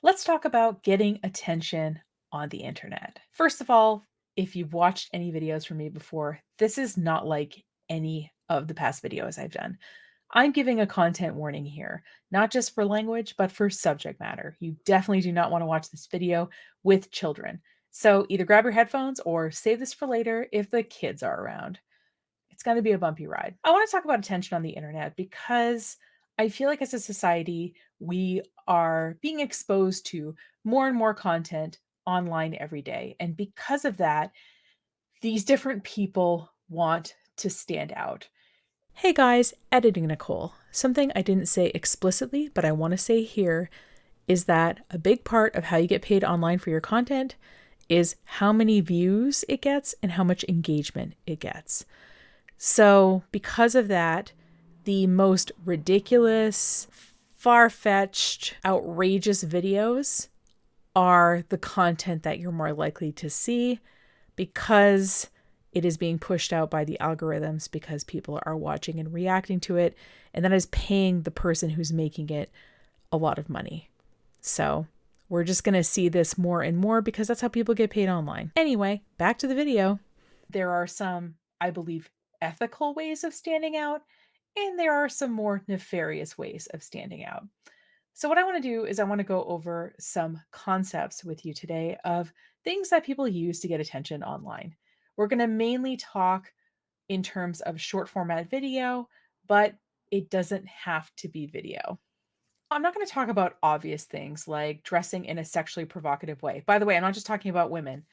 Let's talk about getting attention on the internet. First of all, if you've watched any videos from me before, this is not like any of the past videos I've done. I'm giving a content warning here, not just for language, but for subject matter. You definitely do not want to watch this video with children. So either grab your headphones or save this for later if the kids are around. It's going to be a bumpy ride. I want to talk about attention on the internet because I feel like as a society, we are being exposed to more and more content online every day. And because of that, these different people want to stand out. Hey guys, editing Nicole. Something I didn't say explicitly, but I want to say here is that a big part of how you get paid online for your content is how many views it gets and how much engagement it gets. So, because of that, the most ridiculous, far-fetched, outrageous videos are the content that you're more likely to see because it is being pushed out by the algorithms because people are watching and reacting to it, and that is paying the person who's making it a lot of money. So, we're just going to see this more and more because that's how people get paid online. Anyway, back to the video. There are some, I believe, ethical ways of standing out, and there are some more nefarious ways of standing out. So, what I want to do is I want to go over some concepts with you today of things that people use to get attention online. We're going to mainly talk in terms of short format video, but it doesn't have to be video. I'm not going to talk about obvious things like dressing in a sexually provocative way. By the way, I'm not just talking about women.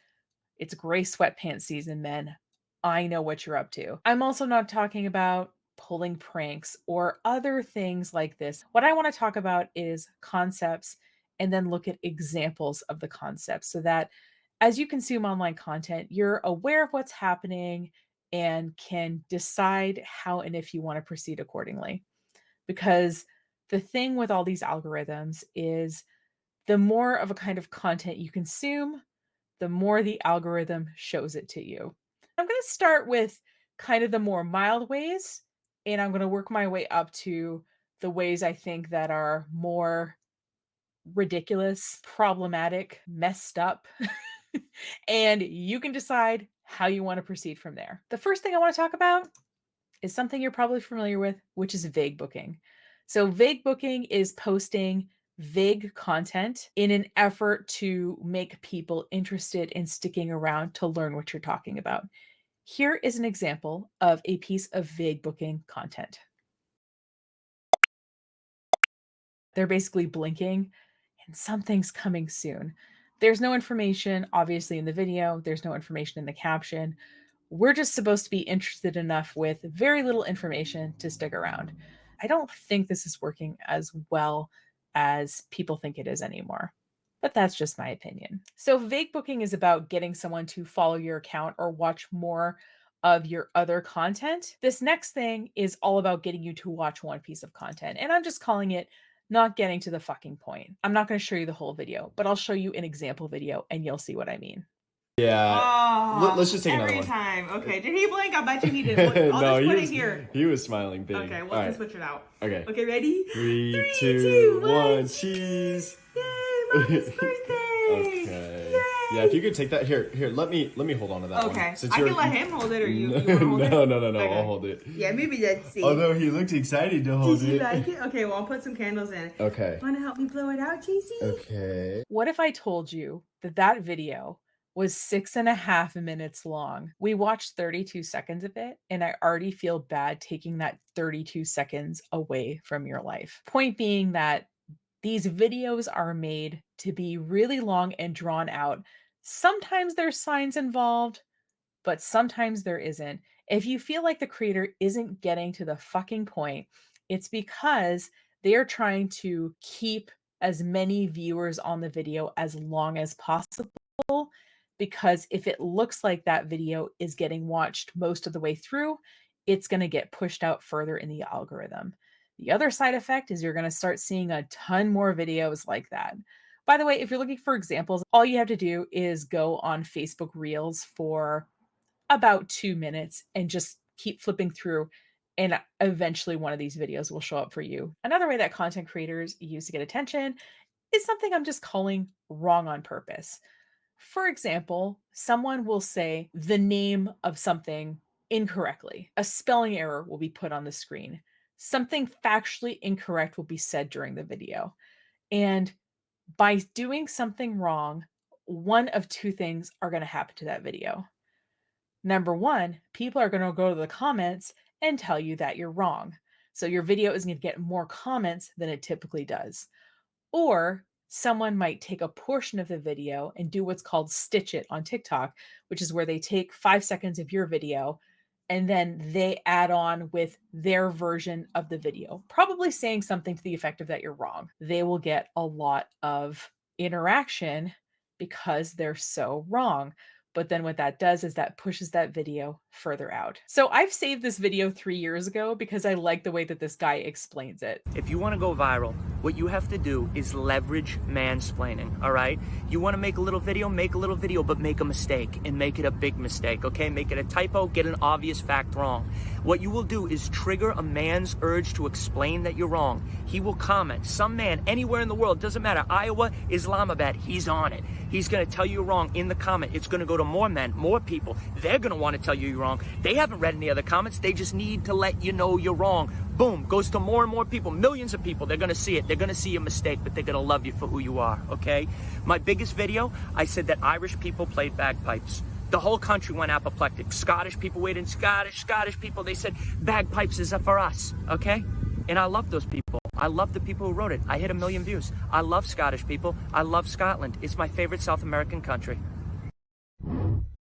It's gray sweatpants season, men. I know what you're up to. I'm also not talking about pulling pranks or other things like this. What I want to talk about is concepts and then look at examples of the concepts so that as you consume online content, you're aware of what's happening and can decide how and if you want to proceed accordingly. Because the thing with all these algorithms is the more of a kind of content you consume, the more the algorithm shows it to you. I'm going to start with kind of the more mild ways, and I'm going to work my way up to the ways I think that are more ridiculous, problematic, messed up. And you can decide how you want to proceed from there. The first thing I want to talk about is something you're probably familiar with, which is vague booking. So, vague booking is posting vague content in an effort to make people interested in sticking around to learn what you're talking about. Here is an example of a piece of vague booking content. They're basically blinking and something's coming soon. There's no information, obviously, in the video, there's no information in the caption. We're just supposed to be interested enough with very little information to stick around. I don't think this is working as well as people think it is anymore, but that's just my opinion. So, vague booking is about getting someone to follow your account or watch more of your other content. This next thing is all about getting you to watch one piece of content, and I'm just calling it not getting to the fucking point. I'm not going to show you the whole video, but I'll show you an example video and you'll see what I mean. Yeah. Let's Oh, just take another every one. time. Okay. Did he blink? I bet you he did. I'll No, just he put it was here. he was smiling big. Okay, All we'll right. switch it out. Okay. Okay, ready? Three, 3, two, 2, 1. one, cheese. Yay, Mommy's birthday! Okay. Yeah, if Yay! you could take that here, let me hold on to that Okay. one. Since I you're can let him hold it or you no, want to hold it? no, Okay. I'll hold it. Yeah, maybe let's see. Although he looks excited to hold Did you it. like it? Okay, well, I'll put some candles in. Okay. Want to help me blow it out, JC? Okay. What if I told you that that video was 6.5 minutes long? We watched 32 seconds of it, and I already feel bad taking that 32 seconds away from your life. Point being that these videos are made to be really long and drawn out. Sometimes there's signs involved, but sometimes there isn't. If you feel like the creator isn't getting to the fucking point, it's because they are trying to keep as many viewers on the video as long as possible. Because if it looks like that video is getting watched most of the way through, it's going to get pushed out further in the algorithm. The other side effect is you're going to start seeing a ton more videos like that. By the way, if you're looking for examples, all you have to do is go on Facebook Reels for about 2 minutes and just keep flipping through, and eventually one of these videos will show up for you. Another way that content creators use to get attention is something I'm just calling wrong on purpose. For example, someone will say the name of something incorrectly. A spelling error will be put on the screen. Something factually incorrect will be said during the video. And by doing something wrong, one of two things are going to happen to that video. Number one, people are going to go to the comments and tell you that you're wrong. So your video is going to get more comments than it typically does. Or someone might take a portion of the video and do what's called stitch it on TikTok, which is where they take 5 seconds of your video and then they add on with their version of the video, probably saying something to the effect of that you're wrong. They will get a lot of interaction because they're so wrong. But then what that does is that pushes that video further out. So I've saved this video 3 years ago because I like the way that this guy explains it. If you want to go viral, what you have to do is leverage mansplaining, all right? You want to make a little video, but make a mistake and make it a big mistake, okay? Make it a typo, get an obvious fact wrong. What you will do is trigger a man's urge to explain that you're wrong. He will comment. Some man anywhere in the world, doesn't matter, Iowa, Islamabad, he's on it. He's going to tell you you're wrong in the comment. It's going to go to more men, more people. They're going to want to tell you you're wrong. They haven't read any other comments. They just need to let you know you're wrong. Boom, goes to more and more people, millions of people. They're going to see it. They're going to see your mistake, but they're going to love you for who you are, okay? My biggest video, I said that Irish people played bagpipes. The whole country went apoplectic. Scottish people waited, Scottish people, they said bagpipes is for us, okay? And I love those people. I love the people who wrote it. I hit 1 million views. I love Scottish people. I love Scotland. It's my favorite South American country.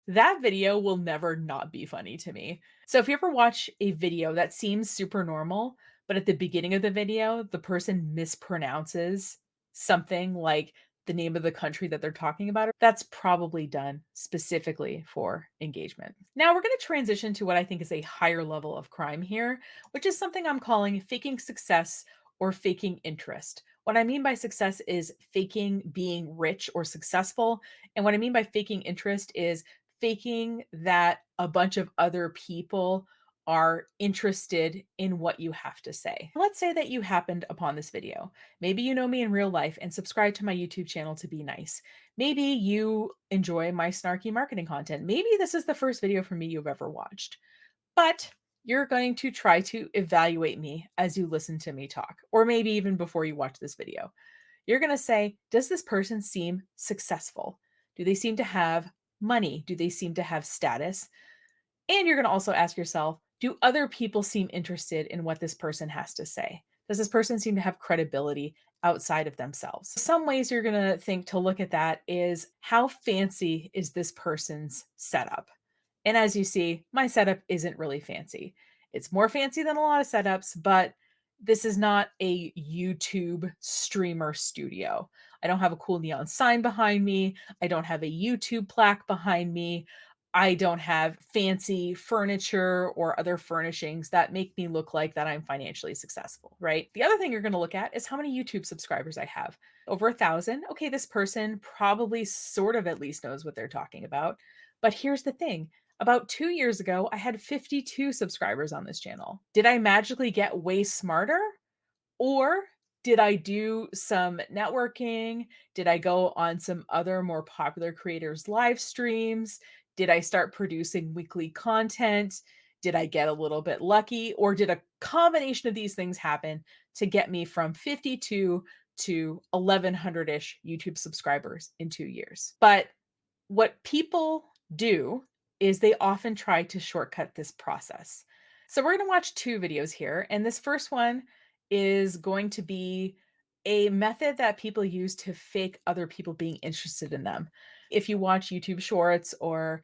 That video will never not be funny to me. So if you ever watch a video that seems super normal, but at the beginning of the video, the person mispronounces something like the name of the country that they're talking about, that's probably done specifically for engagement. Now we're going to transition to what I think is a higher level of crime here, which is something I'm calling faking success or faking interest. What I mean by success is faking being rich or successful. And what I mean by faking interest is faking that a bunch of other people are interested in what you have to say. Let's say that you happened upon this video. Maybe you know me in real life and subscribe to my YouTube channel to be nice. Maybe you enjoy my snarky marketing content. Maybe this is the first video from me you've ever watched. But you're going to try to evaluate me as you listen to me talk, or maybe even before you watch this video. You're going to say, does this person seem successful? Do they seem to have money? Do they seem to have status? And you're going to also ask yourself, do other people seem interested in what this person has to say? Does this person seem to have credibility outside of themselves? Some ways you're going to think to look at that is, how fancy is this person's setup? And as you see, my setup isn't really fancy. It's more fancy than a lot of setups, but this is not a YouTube streamer studio. I don't have a cool neon sign behind me. I don't have a YouTube plaque behind me. I don't have fancy furniture or other furnishings that make me look like that I'm financially successful, right? The other thing you're going to look at is how many YouTube subscribers I have. Over 1,000. Okay, this person probably sort of at least knows what they're talking about. But here's the thing. About 2 years ago, I had 52 subscribers on this channel. Did I magically get way smarter? Or did I do some networking? Did I go on some other more popular creators' live streams? Did I start producing weekly content? Did I get a little bit lucky? Or did a combination of these things happen to get me from 52 to 1,100-ish YouTube subscribers in 2 years? But what people do is they often try to shortcut this process. So we're going to watch 2 videos here. And this first one is going to be a method that people use to fake other people being interested in them. If you watch YouTube Shorts or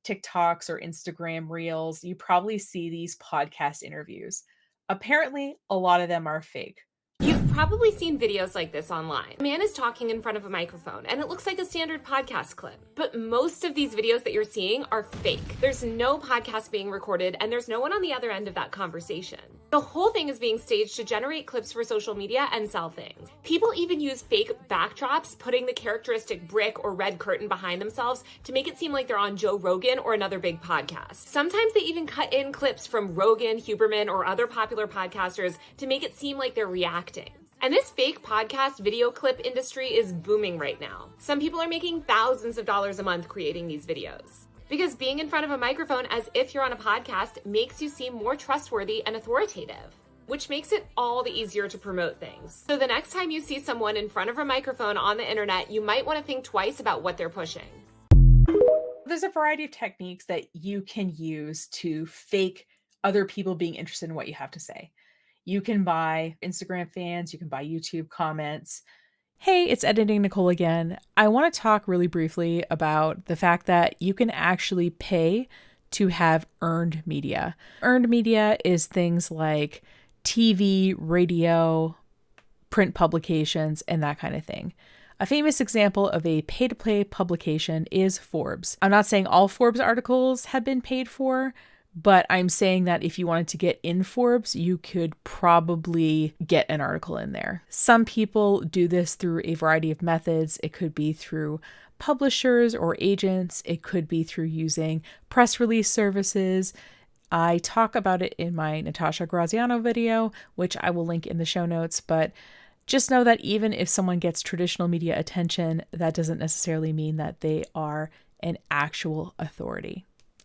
TikToks or Instagram Reels, you probably see these podcast interviews. Apparently, a lot of them are fake. You've probably seen videos like this online. A man is talking in front of a microphone, and it looks like a standard podcast clip. But most of these videos that you're seeing are fake. There's no podcast being recorded, and there's no one on the other end of that conversation. The whole thing is being staged to generate clips for social media and sell things. People even use fake backdrops, putting the characteristic brick or red curtain behind themselves to make it seem like they're on Joe Rogan or another big podcast. Sometimes they even cut in clips from Rogan, Huberman, or other popular podcasters to make it seem like they're reacting. And this fake podcast video clip industry is booming right now. Some people are making thousands of dollars a month creating these videos. Because being in front of a microphone as if you're on a podcast makes you seem more trustworthy and authoritative, which makes it all the easier to promote things. So the next time you see someone in front of a microphone on the internet, you might want to think twice about what they're pushing. There's a variety of techniques that you can use to fake other people being interested in what you have to say. You can buy Instagram fans, you can buy YouTube comments. Hey, it's Editing Nicole again. I want to talk really briefly about the fact that you can actually pay to have earned media. Earned media is things like TV, radio, print publications, and that kind of thing. A famous example of a pay-to-play publication is Forbes. I'm not saying all Forbes articles have been paid for, but I'm saying that if you wanted to get in Forbes, you could probably get an article in there. Some people do this through a variety of methods. It could be through publishers or agents. It could be through using press release services. I talk about it in my Natasha Graziano video, which I will link in the show notes, but just know that even if someone gets traditional media attention, that doesn't necessarily mean that they are an actual authority.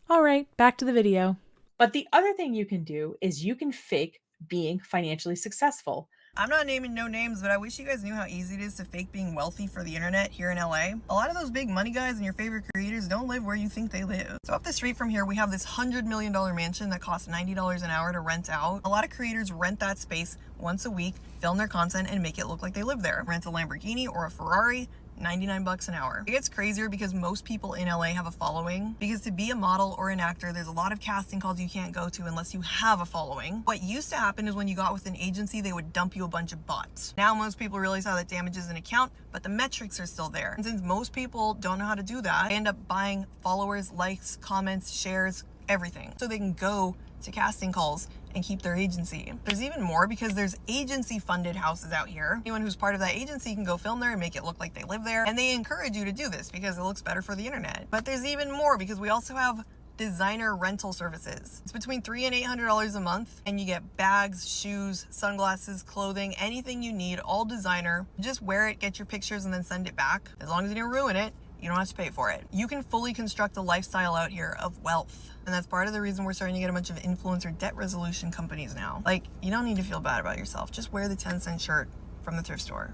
All right, back to the video. But the other thing you can do is you can fake being financially successful. I'm not naming no names, but I wish you guys knew how easy it is to fake being wealthy for the internet here in LA. A lot of those big money guys and your favorite creators don't live where you think they live. So up the street from here, we have this $100 million mansion that costs $90 an hour to rent out. A lot of creators rent that space once a week, film their content, and make it look like they live there. Rent a Lamborghini or a Ferrari, $99 an hour. It gets crazier because most people in LA have a following. Because to be a model or an actor, there's a lot of casting calls you can't go to unless you have a following. What used to happen is when you got with an agency, they would dump you a bunch of bots. Now most people realize how that damages an account, but the metrics are still there. And since most people don't know how to do that, they end up buying followers, likes, comments, shares, everything. So they can go to casting calls and keep their agency. There's even more because there's agency funded houses out here. Anyone who's part of that agency can go film there and make it look like they live there. And they encourage you to do this because it looks better for the internet. But there's even more because we also have designer rental services. It's between $300 and $800 a month, and you get bags, shoes, sunglasses, clothing, anything you need, all designer. Just wear it, get your pictures, and then send it back. As long as you didn't ruin it, you don't have to pay for it. You can fully construct a lifestyle out here of wealth. And that's part of the reason we're starting to get a bunch of influencer debt resolution companies now. Like, you don't need to feel bad about yourself. Just wear the 10-cent shirt from the thrift store.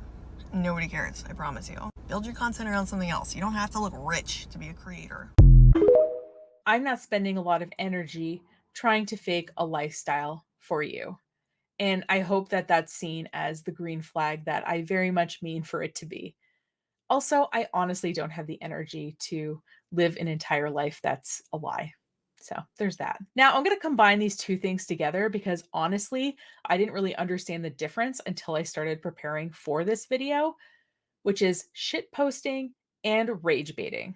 Nobody cares, I promise you. Build your content around something else. You don't have to look rich to be a creator. I'm not spending a lot of energy trying to fake a lifestyle for you. And I hope that that's seen as the green flag that I very much mean for it to be. Also, I honestly don't have the energy to live an entire life that's a lie. So there's that. Now I'm going to combine these two things together because honestly, I didn't really understand the difference until I started preparing for this video, which is shit posting and rage baiting.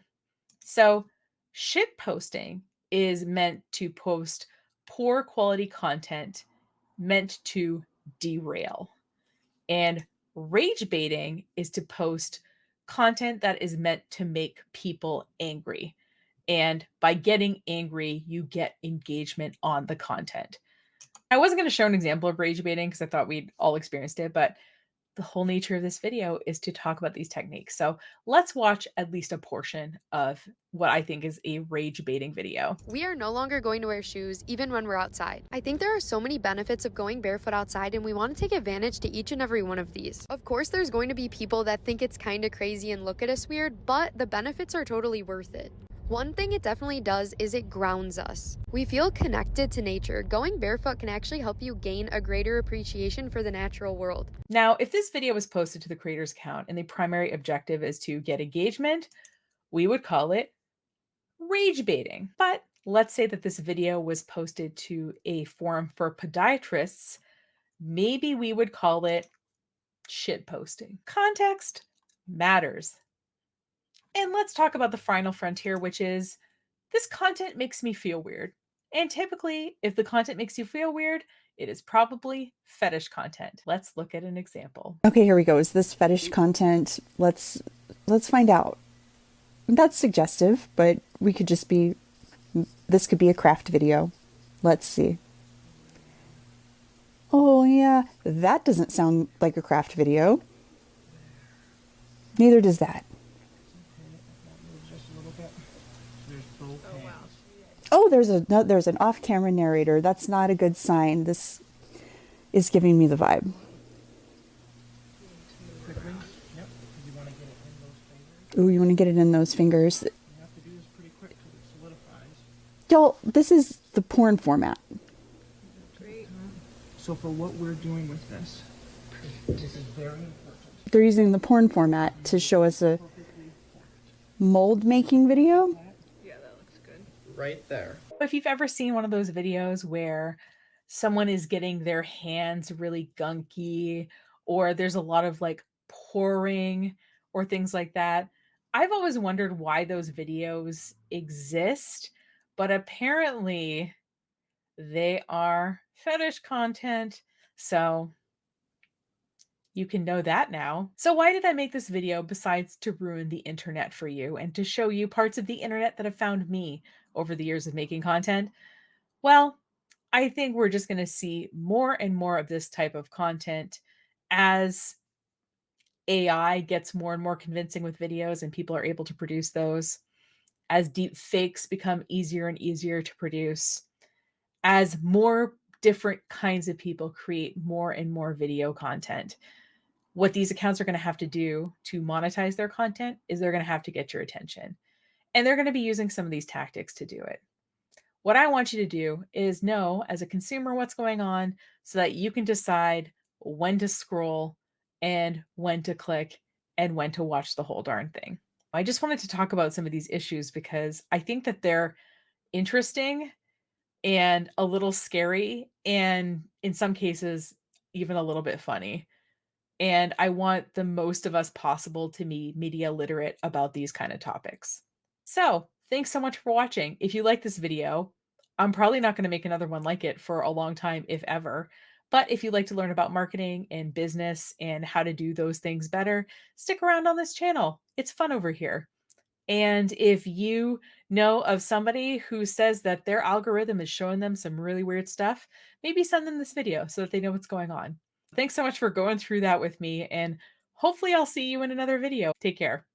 So shit posting is meant to post poor quality content meant to derail. And rage baiting is to post content that is meant to make people angry. And by getting angry, you get engagement on the content. I wasn't going to show an example of rage baiting because I thought we'd all experienced it, but the whole nature of this video is to talk about these techniques. So let's watch at least a portion of what I think is a rage baiting video. We are no longer going to wear shoes even when we're outside. I think there are so many benefits of going barefoot outside, and we want to take advantage to each and every one of these. Of course, there's going to be people that think it's kind of crazy and look at us weird, but the benefits are totally worth it. One thing it definitely does is it grounds us. We feel connected to nature. Going barefoot can actually help you gain a greater appreciation for the natural world. Now, if this video was posted to the creator's account and the primary objective is to get engagement, we would call it rage baiting. But let's say that this video was posted to a forum for podiatrists, maybe we would call it shit posting. Context matters. And let's talk about the final frontier, which is this content makes me feel weird. And typically, if the content makes you feel weird, it is probably fetish content. Let's look at an example. Okay, here we go. Is this fetish content? Let's find out. That's suggestive, but this could be a craft video. Let's see. Oh, Yeah, that doesn't sound like a craft video. Neither does that. Oh, there's an off-camera narrator. That's not a good sign. This is giving me the vibe. Ooh, you want to get it in those fingers. Y'all, this is the porn format. So for what we're doing with this is very important. They're using the porn format to show us a mold making video. Yeah, that looks good. Right there. If you've ever seen one of those videos where someone is getting their hands really gunky, or there's a lot of like pouring or things like that, I've always wondered why those videos exist, but apparently they are fetish content. So you can know that now. So why did I make this video besides to ruin the internet for you and to show you parts of the internet that have found me over the years of making content? Well, I think we're just going to see more and more of this type of content as AI gets more and more convincing with videos and people are able to produce those, as deep fakes become easier and easier to produce, as more different kinds of people create more and more video content. What these accounts are going to have to do to monetize their content is they're going to have to get your attention. And they're going to be using some of these tactics to do it. What I want you to do is know as a consumer what's going on so that you can decide when to scroll and when to click and when to watch the whole darn thing. I just wanted to talk about some of these issues because I think that they're interesting and a little scary, and in some cases, even a little bit funny. And I want the most of us possible to be media literate about these kind of topics. So thanks so much for watching. If you like this video, I'm probably not going to make another one like it for a long time, if ever. But if you'd like to learn about marketing and business and how to do those things better, stick around on this channel. It's fun over here. And if you know of somebody who says that their algorithm is showing them some really weird stuff, maybe send them this video so that they know what's going on. Thanks so much for going through that with me, and hopefully I'll see you in another video. Take care.